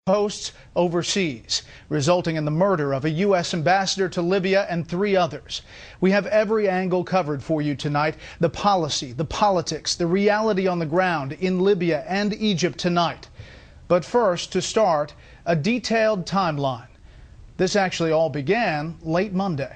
posts overseas, resulting in the murder of a U.S. ambassador to Libya and 3 others. We have every angle covered for you tonight. The policy, the politics, the reality on the ground in Libya and Egypt tonight. But first, to start, a detailed timeline. This actually all began late Monday.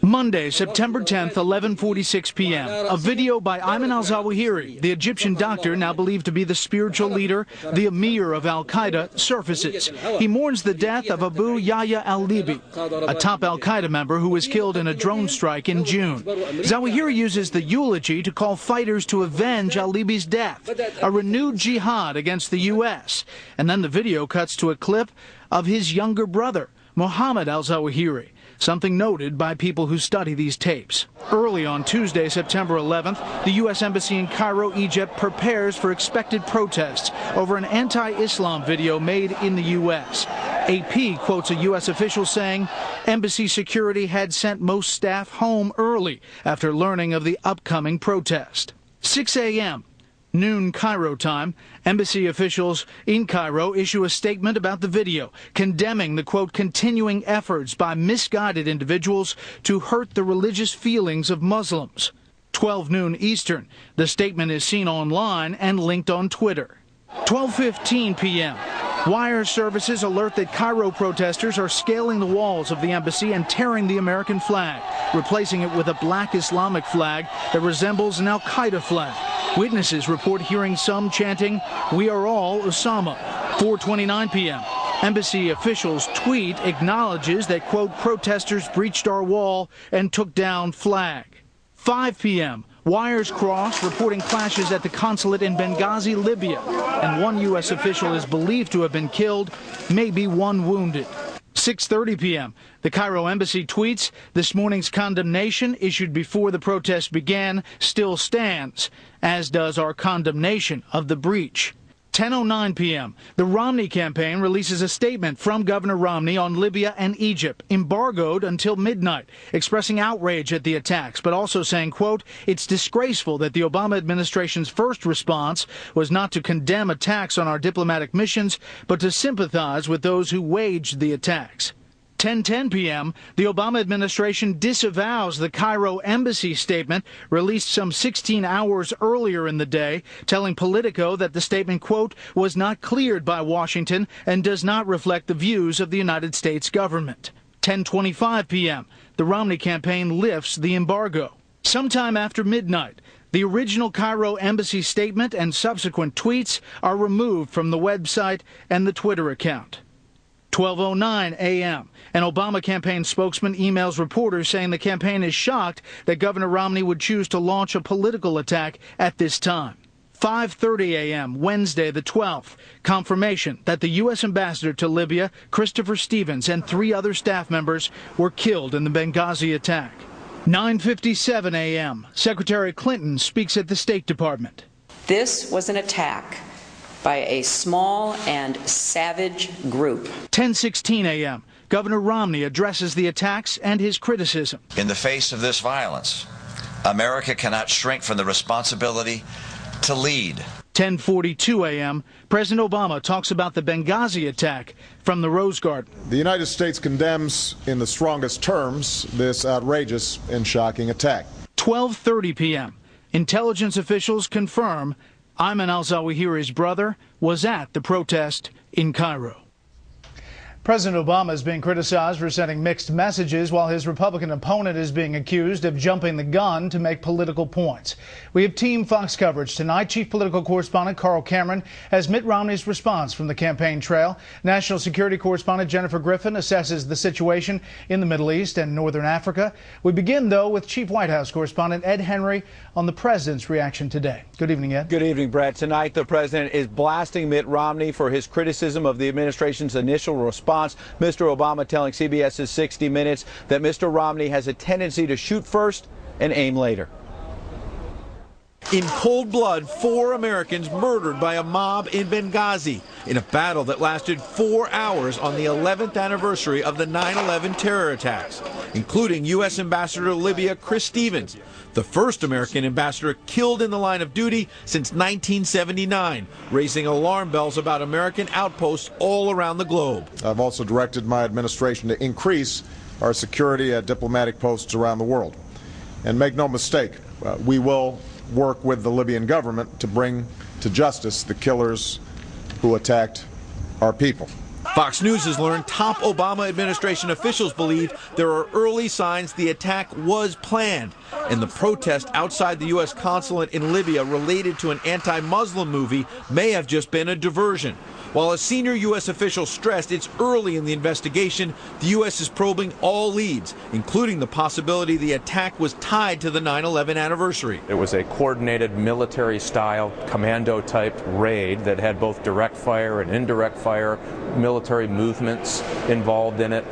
Monday, September 10th, 11:46 p.m. A video by Ayman al-Zawahiri, the Egyptian doctor now believed to be the spiritual leader, the emir of al-Qaeda, surfaces. He mourns the death of Abu Yahya al-Libi, a top al-Qaeda member who was killed in a drone strike in June. Zawahiri uses the eulogy to call fighters to avenge al-Libi's death, a renewed jihad against the U.S. And then the video cuts to a clip of his younger brother, Mohammed al-Zawahiri, something noted by people who study these tapes. Early on Tuesday, September 11th, the U.S. Embassy in Cairo, Egypt, prepares for expected protests over an anti-Islam video made in the U.S. AP quotes a U.S. official saying embassy security had sent most staff home early after learning of the upcoming protest. 6 a.m. noon Cairo time, embassy officials in Cairo issue a statement about the video, condemning the, quote, continuing efforts by misguided individuals to hurt the religious feelings of Muslims. 12 noon Eastern, the statement is seen online and linked on Twitter. 12:15 p.m. Wire services alert that Cairo protesters are scaling the walls of the embassy and tearing the American flag, replacing it with a black Islamic flag that resembles an al-Qaeda flag. Witnesses report hearing some chanting, "We are all Osama." 4:29 p.m. Embassy officials tweet acknowledges that, quote, protesters breached our wall and took down flag. 5 p.m. Wires cross reporting clashes at the consulate in Benghazi, Libya, and one U.S. official is believed to have been killed, maybe one wounded. 6:30 p.m. The Cairo embassy tweets, this morning's condemnation issued before the protest began still stands, as does our condemnation of the breach. 10:09 p.m. The Romney campaign releases a statement from Governor Romney on Libya and Egypt, embargoed until midnight, expressing outrage at the attacks, but also saying, quote, it's disgraceful that the Obama administration's first response was not to condemn attacks on our diplomatic missions, but to sympathize with those who waged the attacks. 10:10 p.m., the Obama administration disavows the Cairo embassy statement released some 16 hours earlier in the day, telling Politico that the statement, quote, was not cleared by Washington and does not reflect the views of the United States government. 10:25 p.m., the Romney campaign lifts the embargo. Sometime after midnight, the original Cairo embassy statement and subsequent tweets are removed from the website and the Twitter account. 12:09 a.m. An Obama campaign spokesman emails reporters saying the campaign is shocked that Governor Romney would choose to launch a political attack at this time. 5:30 a.m. Wednesday the 12th. Confirmation that the U.S. ambassador to Libya, Christopher Stevens, and 3 other staff members were killed in the Benghazi attack. 9:57 a.m. Secretary Clinton speaks at the State Department. This was an attack by a small and savage group. 10:16 a.m. Governor Romney addresses the attacks and his criticism. In the face of this violence, America cannot shrink from the responsibility to lead. 10:42 a.m. President Obama talks about the Benghazi attack from the Rose Garden. The United States condemns in the strongest terms this outrageous and shocking attack. 12:30 p.m. Intelligence officials confirm Ayman al-Zawahiri's brother was at the protest in Cairo. President Obama is being criticized for sending mixed messages while his Republican opponent is being accused of jumping the gun to make political points. We have Team Fox coverage tonight. Chief Political Correspondent Carl Cameron has Mitt Romney's response from the campaign trail. National Security Correspondent Jennifer Griffin assesses the situation in the Middle East and Northern Africa. We begin, though, with Chief White House Correspondent Ed Henry on the president's reaction today. Good evening, Ed. Good evening, Brett. Tonight, the president is blasting Mitt Romney for his criticism of the administration's initial response. Mr. Obama telling CBS's 60 Minutes that Mr. Romney has a tendency to shoot first and aim later. In cold blood, 4 Americans murdered by a mob in Benghazi. in a battle that lasted 4 hours on the 11th anniversary of the 9/11 terror attacks, including U.S. Ambassador to Libya Chris Stevens, the first American ambassador killed in the line of duty since 1979, raising alarm bells about American outposts all around the globe. I've also directed my administration to increase our security at diplomatic posts around the world. And make no mistake, we will work with the Libyan government to bring to justice the killers who attacked our people. Fox News has learned top Obama administration officials believe there are early signs the attack was planned, and the protest outside the U.S. consulate in Libya related to an anti-Muslim movie may have just been a diversion. While a senior U.S. official stressed it's early in the investigation, the U.S. is probing all leads, including the possibility the attack was tied to the 9/11 anniversary. It was a coordinated military-style, commando-type raid that had both direct fire and indirect fire, military movements involved in it.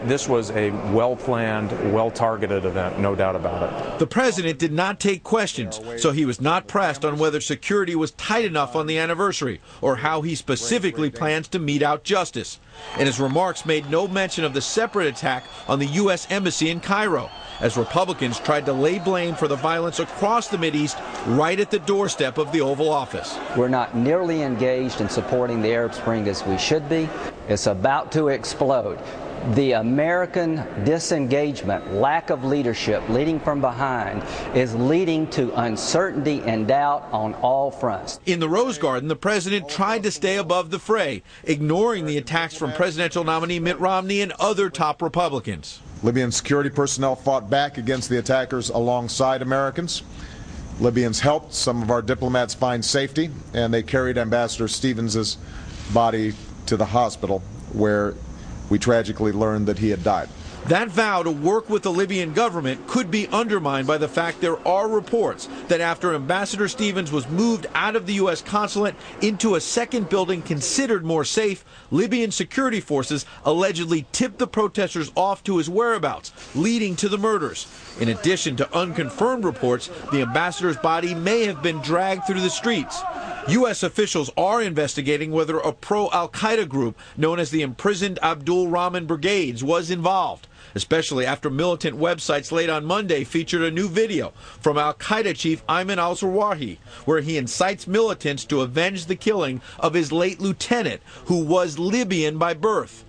This was a well-planned, well-targeted event, no doubt about it. The president did not take questions, so he was not pressed on whether security was tight enough on the anniversary or how he specifically plans to mete out justice. And his remarks made no mention of the separate attack on the U.S. Embassy in Cairo, as Republicans tried to lay blame for the violence across the Mideast right at the doorstep of the Oval Office. We're not nearly engaged in supporting the Arab Spring as we should be. It's about to explode. The American disengagement, lack of leadership, leading from behind, is leading to uncertainty and doubt on all fronts. In the Rose Garden, the president tried to stay above the fray, ignoring the attacks from presidential nominee Mitt Romney and other top Republicans. Libyan security personnel fought back against the attackers alongside Americans. Libyans helped some of our diplomats find safety, and they carried Ambassador Stevens' body to the hospital, where we tragically learned that he had died. That vow to work with the Libyan government could be undermined by the fact there are reports that after Ambassador Stevens was moved out of the U.S. consulate into a second building considered more safe, Libyan security forces allegedly tipped the protesters off to his whereabouts, leading to the murders. In addition to unconfirmed reports, the ambassador's body may have been dragged through the streets. U.S. officials are investigating whether a pro-Al-Qaeda group known as the imprisoned Abdul Rahman Brigades was involved, especially after militant websites late on Monday featured a new video from Al-Qaeda chief Ayman al-Zawahiri, where he incites militants to avenge the killing of his late lieutenant, who was Libyan by birth.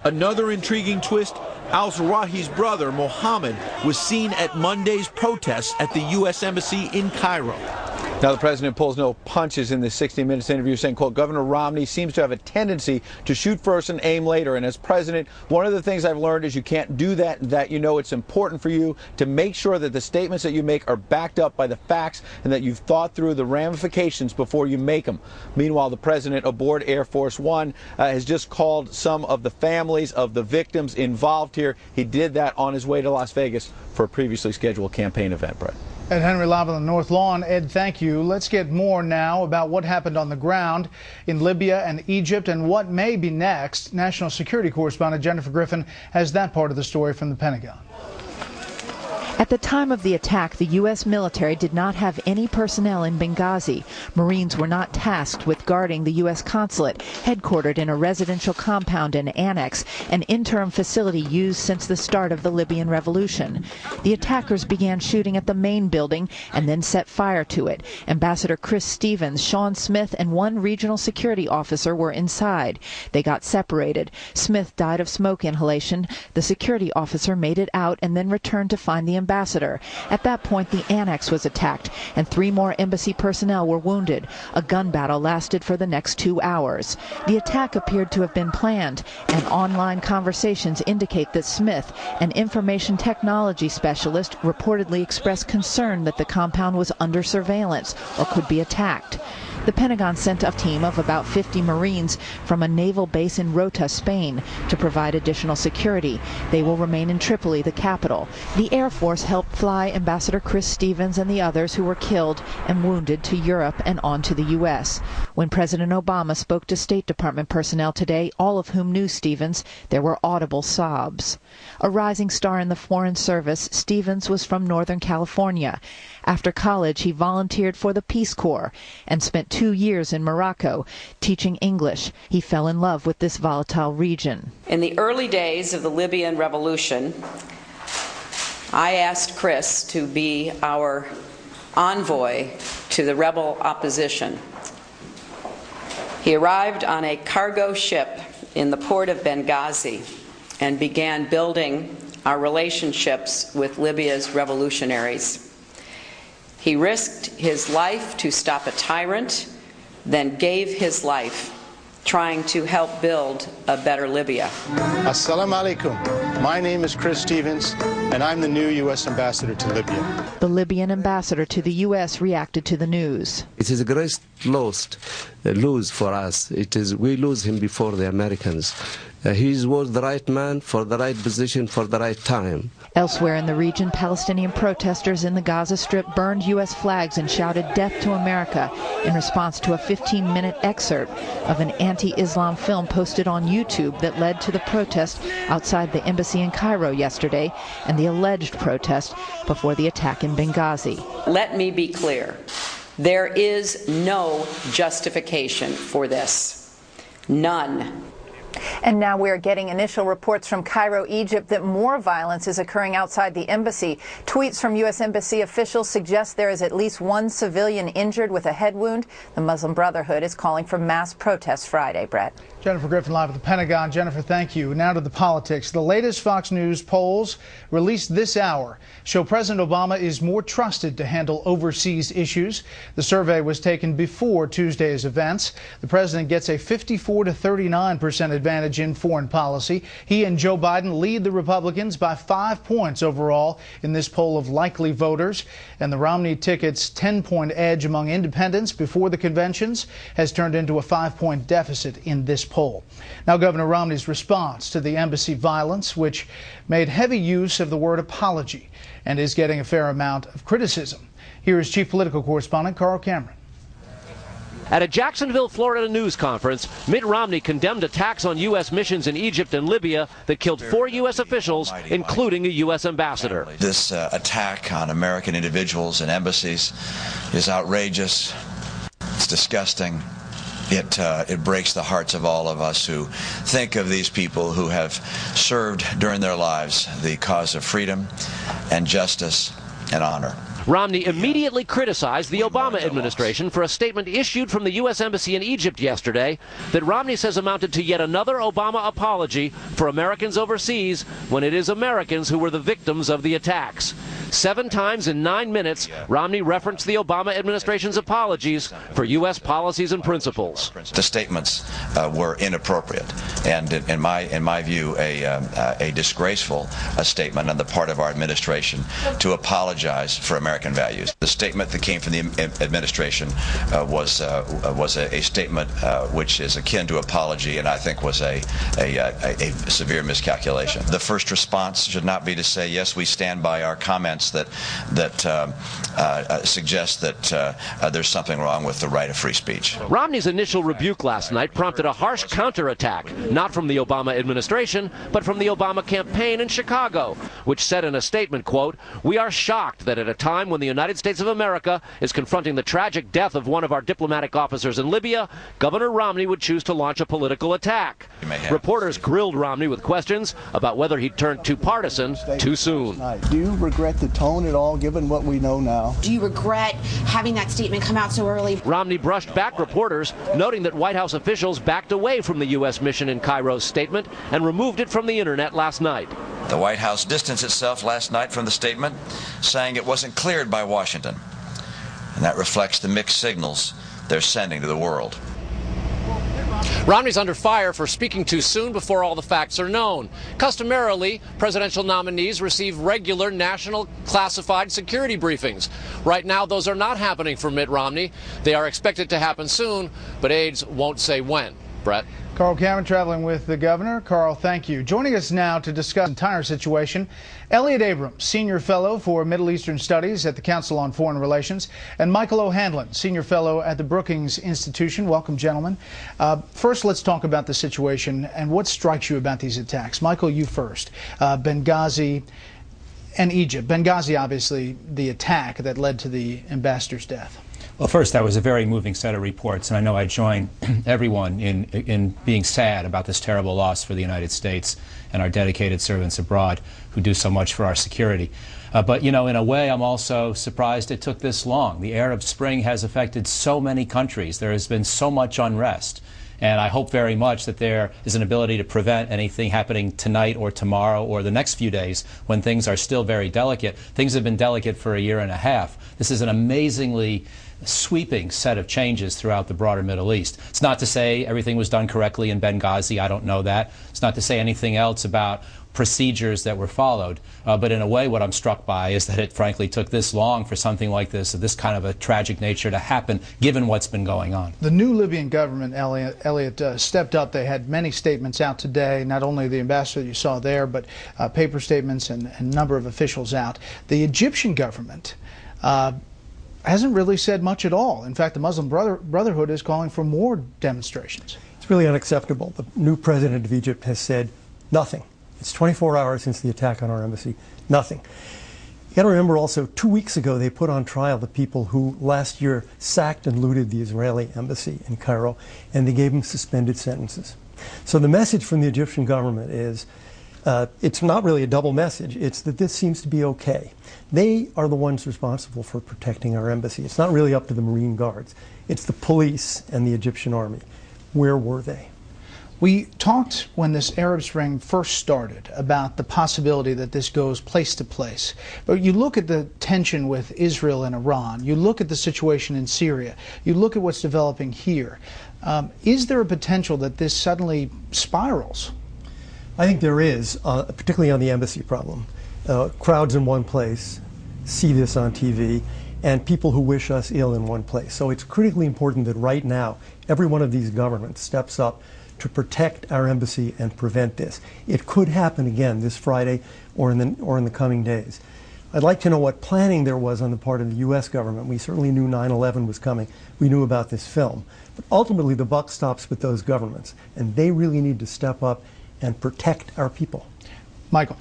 Another intriguing twist, al-Zawahiri's brother, Mohammed, was seen at Monday's protests at the U.S. Embassy in Cairo. Now, the president pulls no punches in this 60 Minutes interview, saying, quote, Governor Romney seems to have a tendency to shoot first and aim later. And as president, one of the things I've learned is you can't do that, that you know it's important for you to make sure that the statements that you make are backed up by the facts and that you've thought through the ramifications before you make them. Meanwhile, the president aboard Air Force One has just called some of the families of the victims involved here. He did that on his way to Las Vegas for a previously scheduled campaign event, Brett. Ed Henry live on the North Lawn. Ed, thank you. Let's get more now about what happened on the ground in Libya and Egypt and what may be next. National Security Correspondent Jennifer Griffin has that part of the story from the Pentagon. At the time of the attack, the U.S. military did not have any personnel in Benghazi. Marines were not tasked with guarding the U.S. consulate, headquartered in a residential compound and annex, an interim facility used since the start of the Libyan revolution. The attackers began shooting at the main building and then set fire to it. Ambassador Chris Stevens, Sean Smith, and one regional security officer were inside. They got separated. Smith died of smoke inhalation. The security officer made it out and then returned to find the ambassador. At that point, the annex was attacked, and 3 more embassy personnel were wounded. A gun battle lasted for the next 2 hours. The attack appeared to have been planned, and online conversations indicate that Smith, an information technology specialist, reportedly expressed concern that the compound was under surveillance or could be attacked. The Pentagon sent a team of about 50 Marines from a naval base in Rota, Spain, to provide additional security. They will remain in Tripoli, the capital. The Air Force helped fly Ambassador Chris Stevens and the others who were killed and wounded to Europe and on to the U.S. When President Obama spoke to State Department personnel today, all of whom knew Stevens, there were audible sobs. A rising star in the Foreign Service, Stevens was from Northern California. After college, he volunteered for the Peace Corps and spent 2 years in Morocco teaching English. He fell in love with this volatile region. In the early days of the Libyan revolution, I asked Chris to be our envoy to the rebel opposition. He arrived on a cargo ship in the port of Benghazi and began building our relationships with Libya's revolutionaries. He risked his life to stop a tyrant, then gave his life trying to help build a better Libya. Assalamu alaikum. My name is Chris Stevens, and I'm the new U.S. ambassador to Libya. The Libyan ambassador to the U.S. reacted to the news. It is a great lose for us. We lose him before the Americans. He was the right man for the right position for the right time. Elsewhere in the region, Palestinian protesters in the Gaza Strip burned U.S. flags and shouted "Death to America" in response to a 15-minute excerpt of an anti-Islam film posted on YouTube that led to the protest outside the embassy in Cairo yesterday and the alleged protest before the attack in Benghazi. Let me be clear. There is no justification for this. None. And now we're getting initial reports from Cairo, Egypt, that more violence is occurring outside the embassy. Tweets from U.S. Embassy officials suggest there is at least one civilian injured with a head wound. The Muslim Brotherhood is calling for mass protests Friday. Brett. Jennifer Griffin live at the Pentagon. Jennifer, thank you. Now to the politics. The latest Fox News polls released this hour show President Obama is more trusted to handle overseas issues. The survey was taken before Tuesday's events. The president gets a 54 to 39% advantage in foreign policy. He and Joe Biden lead the Republicans by 5 points overall in this poll of likely voters. And the Romney ticket's 10-point edge among independents before the conventions has turned into a 5-point deficit in this poll. Now, Governor Romney's response to the embassy violence, which made heavy use of the word apology and is getting a fair amount of criticism. Here is Chief Political Correspondent Carl Cameron. At a Jacksonville, Florida news conference, Mitt Romney condemned attacks on U.S. missions in Egypt and Libya that killed 4 U.S. officials, including a U.S. ambassador. This attack on American individuals and embassies is outrageous. It's disgusting. It breaks the hearts of all of us who think of these people who have served during their lives the cause of freedom and justice and honor. Romney immediately criticized the Obama administration for a statement issued from the U.S. Embassy in Egypt yesterday that Romney says amounted to yet another Obama apology for Americans overseas when it is Americans who were the victims of the attacks. 7 times in 9 minutes, Romney referenced the Obama administration's apologies for U.S. policies and principles. The statements were inappropriate and, in my view, a disgraceful statement on the part of our administration to apologize for American values. The statement that came from the administration was a statement which is akin to apology, and I think was a severe miscalculation. The first response should not be to say, yes, we stand by our comments that suggest that there's something wrong with the right of free speech. Romney's initial rebuke last night prompted a harsh counterattack, not from the Obama administration, but from the Obama campaign in Chicago, which said in a statement, quote, "We are shocked that at a time when the United States of America is confronting the tragic death of one of our diplomatic officers in Libya, Governor Romney would choose to launch a political attack." Reporters grilled Romney with questions about whether he'd turned too partisan too soon. Do you regret the tone at all, given what we know now? Do you regret having that statement come out so early? Romney brushed back reporters, noting that White House officials backed away from the U.S. mission in Cairo's statement and removed it from the internet last night. The White House distanced itself last night from the statement, saying it wasn't cleared by Washington. And that reflects the mixed signals they're sending to the world. Romney's under fire for speaking too soon before all the facts are known. Customarily, presidential nominees receive regular national classified security briefings. Right now, those are not happening for Mitt Romney. They are expected to happen soon, but aides won't say when. Brett. Carl Cameron traveling with the governor. Carl, thank you. Joining us now to discuss the entire situation, Elliot Abrams, Senior Fellow for Middle Eastern Studies at the Council on Foreign Relations, and Michael O'Hanlon, Senior Fellow at the Brookings Institution. Welcome, gentlemen. First, let's talk about the situation and what strikes you about these attacks. Michael, you first. Benghazi and Egypt. Benghazi, obviously, the attack that led to the ambassador's death. Well, first, that was a very moving set of reports, and I know I join everyone in being sad about this terrible loss for the United States and our dedicated servants abroad who do so much for our security. But, you know, in a way, I'm also surprised it took this long. The Arab Spring has affected so many countries. There has been so much unrest. And I hope very much that there is an ability to prevent anything happening tonight or tomorrow or the next few days when things are still very delicate. Things have been delicate for a year and a half. This is an amazingly sweeping set of changes throughout the broader Middle East. It's not to say everything was done correctly in Benghazi. I don't know that. It's not to say anything else about procedures that were followed. But in a way, what I'm struck by is that it frankly took this long for something like this, of this kind of a tragic nature to happen, given what's been going on. The new Libyan government, Elliot, stepped up. They had many statements out today, not only the ambassador you saw there, but paper statements and a number of officials out. The Egyptian government hasn't really said much at all. In fact, the Muslim Brotherhood is calling for more demonstrations. It's really unacceptable. The new president of Egypt has said nothing. It's 24 hours since the attack on our embassy. Nothing. You got to remember also, 2 weeks ago they put on trial the people who last year sacked and looted the Israeli embassy in Cairo, and they gave them suspended sentences. So the message from the Egyptian government is, it's not really a double message. It's that this seems to be okay. They are the ones responsible for protecting our embassy. It's not really up to the Marine Guards. It's the police and the Egyptian army. Where were they? We talked when this Arab Spring first started about the possibility that this goes place to place. But you look at the tension with Israel and Iran, you look at the situation in Syria, you look at what's developing here. Is there a potential that this suddenly spirals? I think there is, particularly on the embassy problem. Crowds in one place see this on TV, and people who wish us ill in one place. So it's critically important that right now every one of these governments steps up to protect our embassy and prevent this. It could happen again this Friday or in the coming days. I'd like to know what planning there was on the part of the U.S. government. We certainly knew 9/11 was coming. We knew about this film. But ultimately the buck stops with those governments, and they really need to step up and protect our people. Michael.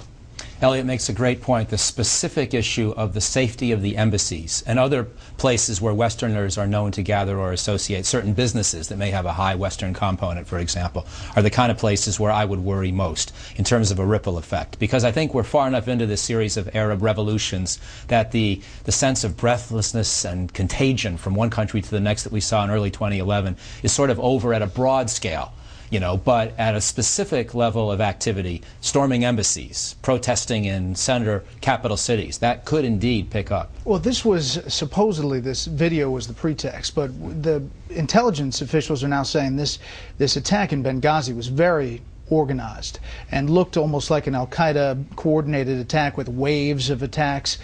Elliot makes a great point. The specific issue of the safety of the embassies and other places where Westerners are known to gather or associate, certain businesses that may have a high Western component, for example, are the kind of places where I would worry most in terms of a ripple effect. Because I think we're far enough into this series of Arab revolutions that the sense of breathlessness and contagion from one country to the next that we saw in early 2011 is sort of over at a broad scale. You know, but at a specific level of activity, storming embassies, protesting in senator capital cities, that could indeed pick up. Well, this was supposedly, this video was the pretext, but the intelligence officials are now saying this attack in Benghazi was very organized and looked almost like an al-Qaeda coordinated attack with waves of attacks.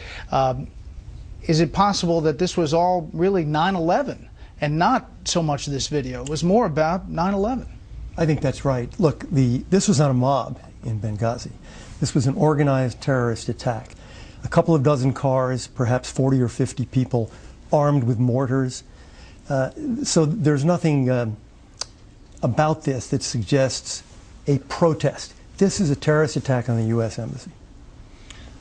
Is it possible that this was all really 9/11 and not so much this video? It was more about 9/11. I think that's right. Look, this was not a mob in Benghazi. This was an organized terrorist attack. A couple of dozen cars, perhaps 40 or 50 people armed with mortars. So there's nothing about this that suggests a protest. This is a terrorist attack on the U.S. Embassy.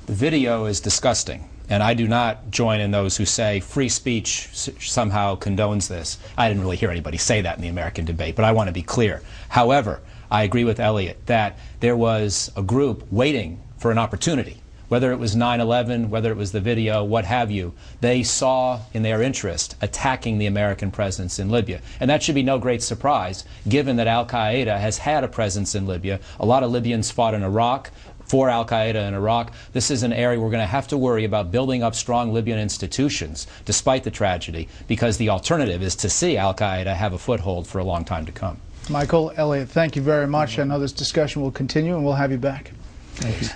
The video is disgusting. And I do not join in those who say free speech somehow condones this. I didn't really hear anybody say that in the American debate, but I want to be clear. However, I agree with Elliot that there was a group waiting for an opportunity. Whether it was 9/11, whether it was the video, what have you, they saw in their interest attacking the American presence in Libya. And that should be no great surprise, given that al-Qaeda has had a presence in Libya. A lot of Libyans fought in Iraq, for al-Qaeda in Iraq. This is an area we're going to have to worry about building up strong Libyan institutions, despite the tragedy, because the alternative is to see al-Qaeda have a foothold for a long time to come. Michael, Elliot, thank you very much. I know this discussion will continue, and we'll have you back. Thank you.